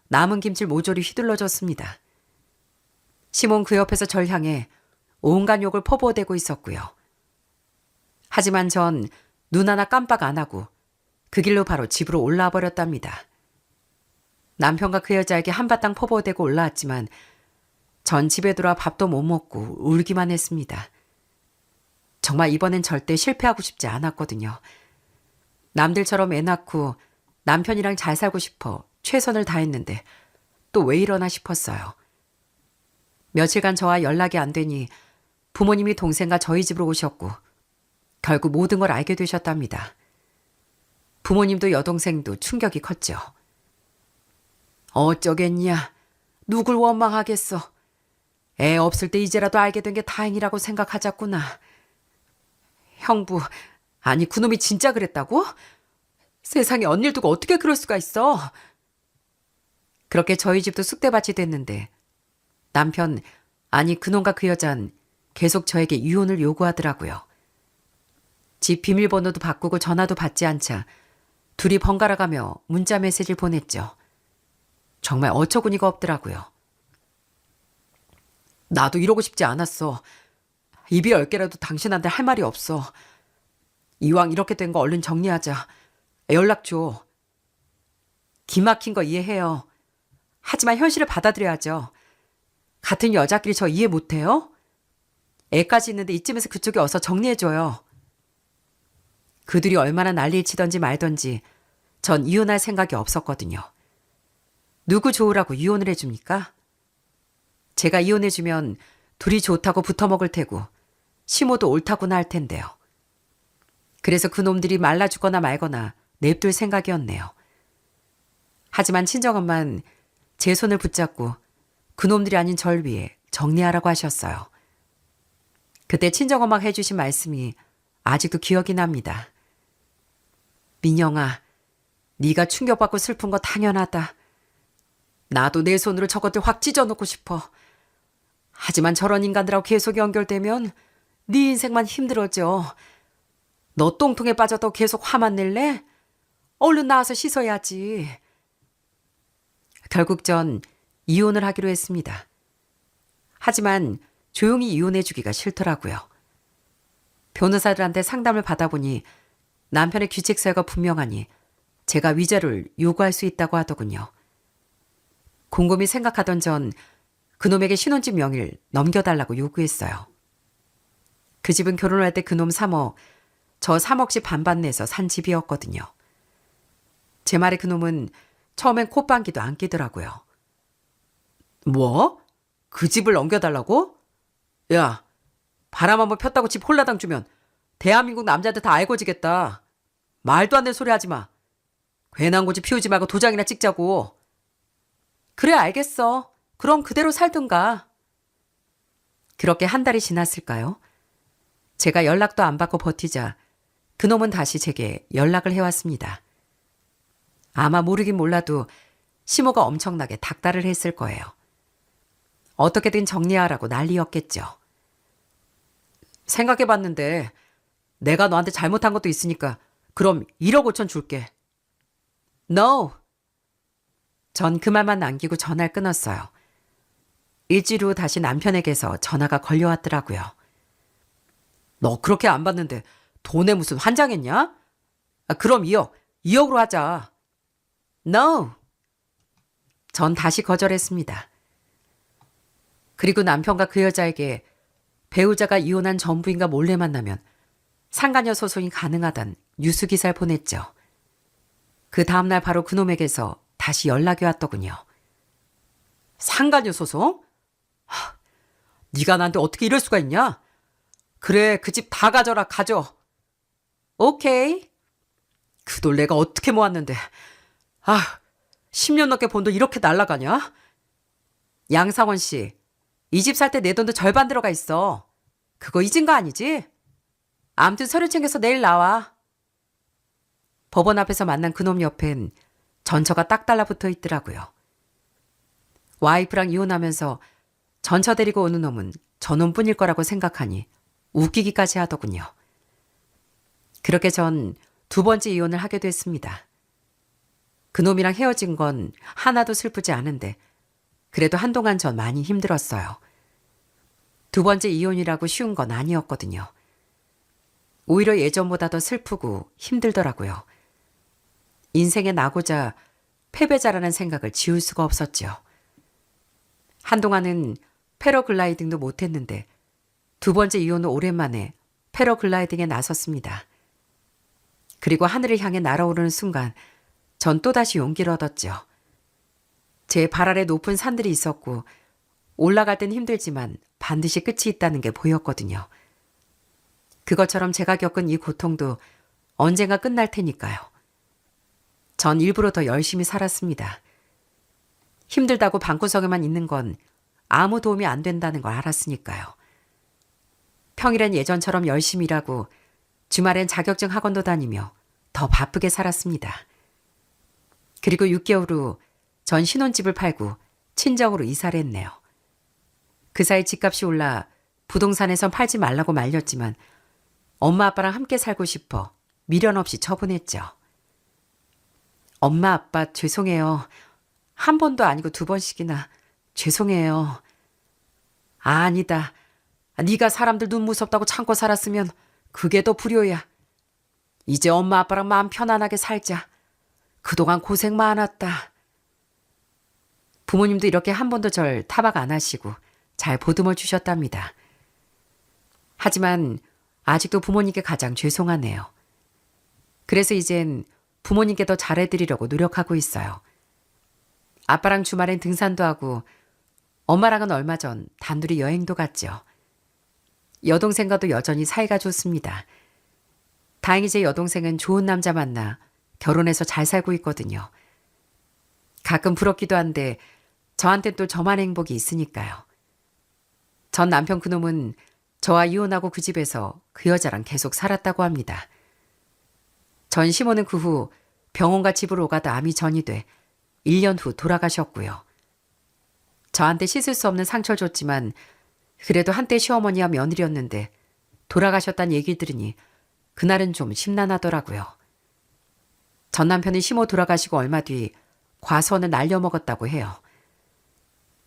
Speaker 1: 남은 김치를 모조리 휘둘러줬습니다. 시몬 그 옆에서 절 향해 온갖 욕을 퍼부어대고 있었고요. 하지만 전 눈 하나 깜빡 안 하고 그 길로 바로 집으로 올라와 버렸답니다. 남편과 그 여자에게 한바탕 퍼부어대고 올라왔지만 전 집에 들어와 밥도 못 먹고 울기만 했습니다. 정말 이번엔 절대 실패하고 싶지 않았거든요. 남들처럼 애 낳고 남편이랑 잘 살고 싶어 최선을 다했는데 또 왜 이러나 싶었어요. 며칠간 저와 연락이 안 되니 부모님이 동생과 저희 집으로 오셨고 결국 모든 걸 알게 되셨답니다. 부모님도 여동생도 충격이 컸죠. 어쩌겠냐. 누굴 원망하겠어. 애 없을 때 이제라도 알게 된 게 다행이라고 생각하자꾸나. 형부, 아니 그놈이 진짜 그랬다고? 세상에 언니를 두고 어떻게 그럴 수가 있어? 그렇게 저희 집도 쑥대밭이 됐는데 남편, 아니 그놈과 그 여잔 계속 저에게 이혼을 요구하더라고요. 집 비밀번호도 바꾸고 전화도 받지 않자 둘이 번갈아가며 문자 메시지를 보냈죠. 정말 어처구니가 없더라고요. 나도 이러고 싶지 않았어. 입이 10개라도 당신한테 할 말이 없어. 이왕 이렇게 된 거 얼른 정리하자. 연락 줘. 기막힌 거 이해해요. 하지만 현실을 받아들여야죠. 같은 여자끼리 저 이해 못해요? 애까지 있는데 이쯤에서 그쪽이 어서 정리해줘요. 그들이 얼마나 난리를 치던지 말던지 전 이혼할 생각이 없었거든요. 누구 좋으라고 이혼을 해줍니까? 제가 이혼해주면 둘이 좋다고 붙어먹을 테고 시모도 옳다고나 할 텐데요. 그래서 그놈들이 말라 죽거나 말거나 냅둘 생각이었네요. 하지만 친정엄만 제 손을 붙잡고 그놈들이 아닌 절 위해 정리하라고 하셨어요. 그때 친정엄마가 해주신 말씀이 아직도 기억이 납니다. 민영아, 네가 충격받고 슬픈 거 당연하다. 나도 내 손으로 저것들 확 찢어놓고 싶어. 하지만 저런 인간들하고 계속 연결되면 네 인생만 힘들어져. 너 똥통에 빠져도 계속 화만 낼래? 얼른 나와서 씻어야지. 결국 전 이혼을 하기로 했습니다. 하지만 조용히 이혼해주기가 싫더라고요. 변호사들한테 상담을 받아보니 남편의 규칙사유가 분명하니 제가 위자료를 요구할 수 있다고 하더군요. 곰곰이 생각하던 전 그놈에게 신혼집 명의를 넘겨달라고 요구했어요. 그 집은 결혼할 때 그놈 3억, 저 3억씩 반반 내서 산 집이었거든요. 제 말에 그놈은 처음엔 콧방귀도 안 끼더라고요. 뭐? 그 집을 넘겨달라고? 야, 바람 한번 폈다고 집 홀라당 주면 대한민국 남자들 다 알고지겠다. 말도 안 되는 소리 하지 마. 괜한 고집 피우지 말고 도장이나 찍자고. 그래, 알겠어. 그럼 그대로 살든가. 그렇게 한 달이 지났을까요? 제가 연락도 안 받고 버티자 그놈은 다시 제게 연락을 해왔습니다. 아마 모르긴 몰라도 시모가 엄청나게 닥달을 했을 거예요. 어떻게든 정리하라고 난리였겠죠. 생각해봤는데 내가 너한테 잘못한 것도 있으니까 그럼 1억 5천 줄게. No. 전 그 말만 남기고 전화를 끊었어요. 일주일 후 다시 남편에게서 전화가 걸려왔더라고요. 너 그렇게 안 받는데 돈에 무슨 환장했냐? 그럼 2억으로 하자. No. 전 다시 거절했습니다. 그리고 남편과 그 여자에게 배우자가 이혼한 전부인과 몰래 만나면 상간녀 소송이 가능하단 뉴스 기사를 보냈죠. 그 다음날 바로 그놈에게서 다시 연락이 왔더군요. 상간녀 소송? 네가 나한테 어떻게 이럴 수가 있냐? 그래, 그 집 다 가져라, 가져. 오케이. 그 돈 내가 어떻게 모았는데. 10년 넘게 번 돈 이렇게 날아가냐? 양상원 씨, 이 집 살 때 내 돈도 절반 들어가 있어. 그거 잊은 거 아니지? 암튼 서류 챙겨서 내일 나와. 법원 앞에서 만난 그놈 옆엔 전처가 딱 달라붙어 있더라고요. 와이프랑 이혼하면서 전처 데리고 오는 놈은 저놈뿐일 거라고 생각하니 웃기기까지 하더군요. 그렇게 전 2번째 이혼을 하게 됐습니다. 그놈이랑 헤어진 건 하나도 슬프지 않은데 그래도 한동안 전 많이 힘들었어요. 두 번째 이혼이라고 쉬운 건 아니었거든요. 오히려 예전보다 더 슬프고 힘들더라고요. 인생에 나고자 패배자라는 생각을 지울 수가 없었죠. 한동안은 패러글라이딩도 못했는데 두 번째 이혼 후 오랜만에 패러글라이딩에 나섰습니다. 그리고 하늘을 향해 날아오르는 순간 전 또다시 용기를 얻었죠. 제 발 아래 높은 산들이 있었고 올라갈 땐 힘들지만 반드시 끝이 있다는 게 보였거든요. 그것처럼 제가 겪은 이 고통도 언젠가 끝날 테니까요. 전 일부러 더 열심히 살았습니다. 힘들다고 방구석에만 있는 건 아무 도움이 안 된다는 걸 알았으니까요. 평일엔 예전처럼 열심히 일하고 주말엔 자격증 학원도 다니며 더 바쁘게 살았습니다. 그리고 6개월 후 전 신혼집을 팔고 친정으로 이사를 했네요. 그 사이 집값이 올라 부동산에선 팔지 말라고 말렸지만 엄마 아빠랑 함께 살고 싶어 미련 없이 처분했죠. 엄마 아빠 죄송해요. 한 번도 아니고 두 번씩이나 죄송해요. 아니다. 네가 사람들 눈 무섭다고 참고 살았으면 그게 더 불효야. 이제 엄마 아빠랑 마음 편안하게 살자. 그동안 고생 많았다. 부모님도 이렇게 한 번도 절 타박 안 하시고 잘 보듬어 주셨답니다. 하지만 아직도 부모님께 가장 죄송하네요. 그래서 이젠 부모님께 더 잘해드리려고 노력하고 있어요. 아빠랑 주말엔 등산도 하고 엄마랑은 얼마 전 단둘이 여행도 갔죠. 여동생과도 여전히 사이가 좋습니다. 다행히 제 여동생은 좋은 남자 만나 결혼해서 잘 살고 있거든요. 가끔 부럽기도 한데 저한텐 또 저만의 행복이 있으니까요. 전 남편 그놈은 저와 이혼하고 그 집에서 그 여자랑 계속 살았다고 합니다. 전 시모는 그 후 병원과 집으로 오가다 암이 전이 돼 1년 후 돌아가셨고요. 저한테 씻을 수 없는 상처를 줬지만 그래도 한때 시어머니와 며느리였는데 돌아가셨다는 얘기 들으니 그날은 좀 심란하더라고요. 전 남편은 시모 돌아가시고 얼마 뒤 과수원을 날려먹었다고 해요.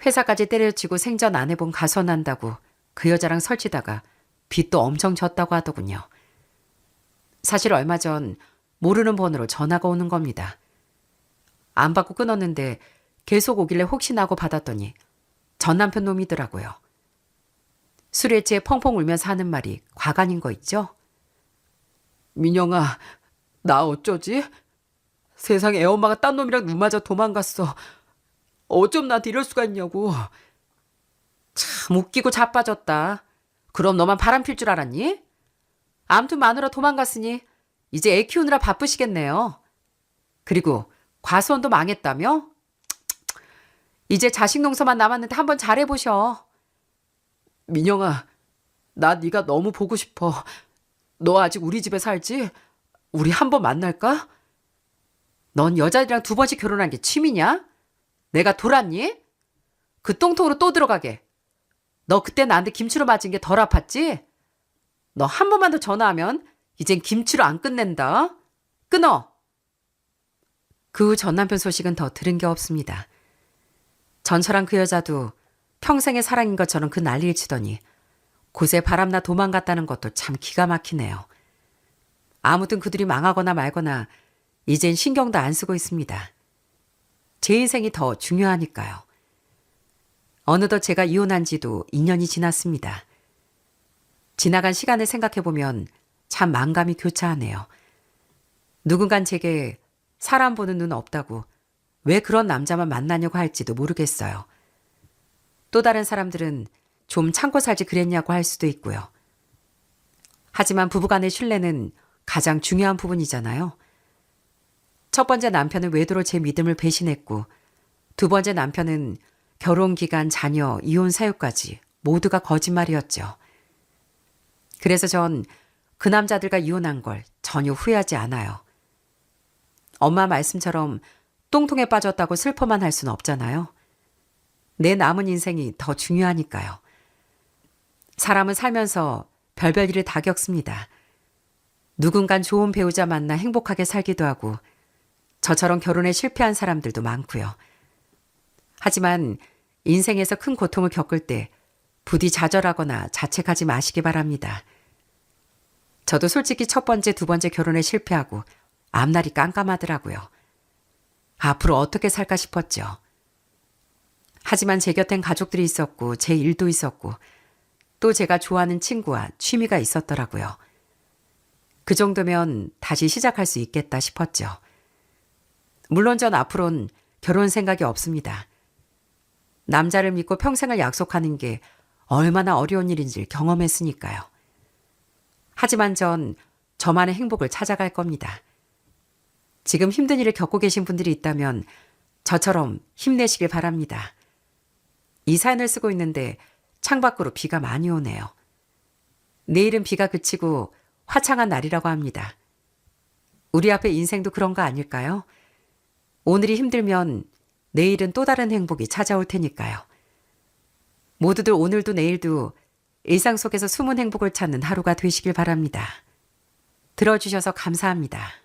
Speaker 1: 회사까지 때려치고 생전 안 해본 가수원 한다고 그 여자랑 설치다가 빚도 엄청 졌다고 하더군요. 사실 얼마 전 모르는 번호로 전화가 오는 겁니다. 안 받고 끊었는데 계속 오길래 혹시나 하고 받았더니 전 남편 놈이더라고요. 술에 취해 펑펑 울면서 하는 말이 과간인 거 있죠? 민영아, 나 어쩌지? 세상에 애엄마가 딴 놈이랑 눈 맞아 도망갔어. 어쩜 나한테 이럴 수가 있냐고. 참 웃기고 자빠졌다. 그럼 너만 바람필 줄 알았니? 암튼 마누라 도망갔으니 이제 애 키우느라 바쁘시겠네요. 그리고 과수원도 망했다며? 이제 자식 농사만 남았는데 한번 잘해보셔. 민영아, 나 네가 너무 보고 싶어. 너 아직 우리 집에 살지? 우리 한번 만날까? 넌 여자들이랑 두 번씩 결혼한 게 취미냐? 내가 돌았니? 그 똥통으로 또 들어가게. 너 그때 나한테 김치로 맞은 게 덜 아팠지? 너 한 번만 더 전화하면 이젠 김치로 안 끝낸다. 끊어. 그 후 전 남편 소식은 더 들은 게 없습니다. 전처랑 그 여자도 평생의 사랑인 것처럼 그 난리를 치더니 곳에 바람나 도망갔다는 것도 참 기가 막히네요. 아무튼 그들이 망하거나 말거나 이젠 신경도 안 쓰고 있습니다. 제 인생이 더 중요하니까요. 어느덧 제가 이혼한 지도 2년이 지났습니다. 지나간 시간을 생각해보면 참 만감이 교차하네요. 누군간 제게 사람 보는 눈 없다고 왜 그런 남자만 만나냐고 할지도 모르겠어요. 또 다른 사람들은 좀 참고 살지 그랬냐고 할 수도 있고요. 하지만 부부간의 신뢰는 가장 중요한 부분이잖아요. 첫 번째 남편은 외도로 제 믿음을 배신했고 두 번째 남편은 결혼 기간, 자녀, 이혼 사유까지 모두가 거짓말이었죠. 그래서 전 그 남자들과 이혼한 걸 전혀 후회하지 않아요. 엄마 말씀처럼 똥통에 빠졌다고 슬퍼만 할 수는 없잖아요. 내 남은 인생이 더 중요하니까요. 사람은 살면서 별별 일을 다 겪습니다. 누군간 좋은 배우자 만나 행복하게 살기도 하고 저처럼 결혼에 실패한 사람들도 많고요. 하지만 인생에서 큰 고통을 겪을 때 부디 좌절하거나 자책하지 마시기 바랍니다. 저도 솔직히 첫 번째, 두 번째 결혼에 실패하고 앞날이 깜깜하더라고요. 앞으로 어떻게 살까 싶었죠. 하지만 제 곁엔 가족들이 있었고 제 일도 있었고 또 제가 좋아하는 친구와 취미가 있었더라고요. 그 정도면 다시 시작할 수 있겠다 싶었죠. 물론 전 앞으로는 결혼 생각이 없습니다. 남자를 믿고 평생을 약속하는 게 얼마나 어려운 일인지 경험했으니까요. 하지만 전 저만의 행복을 찾아갈 겁니다. 지금 힘든 일을 겪고 계신 분들이 있다면 저처럼 힘내시길 바랍니다. 이 사연을 쓰고 있는데 창밖으로 비가 많이 오네요. 내일은 비가 그치고 화창한 날이라고 합니다. 우리 앞에 인생도 그런 거 아닐까요? 오늘이 힘들면 내일은 또 다른 행복이 찾아올 테니까요. 모두들 오늘도 내일도 일상 속에서 숨은 행복을 찾는 하루가 되시길 바랍니다. 들어주셔서 감사합니다.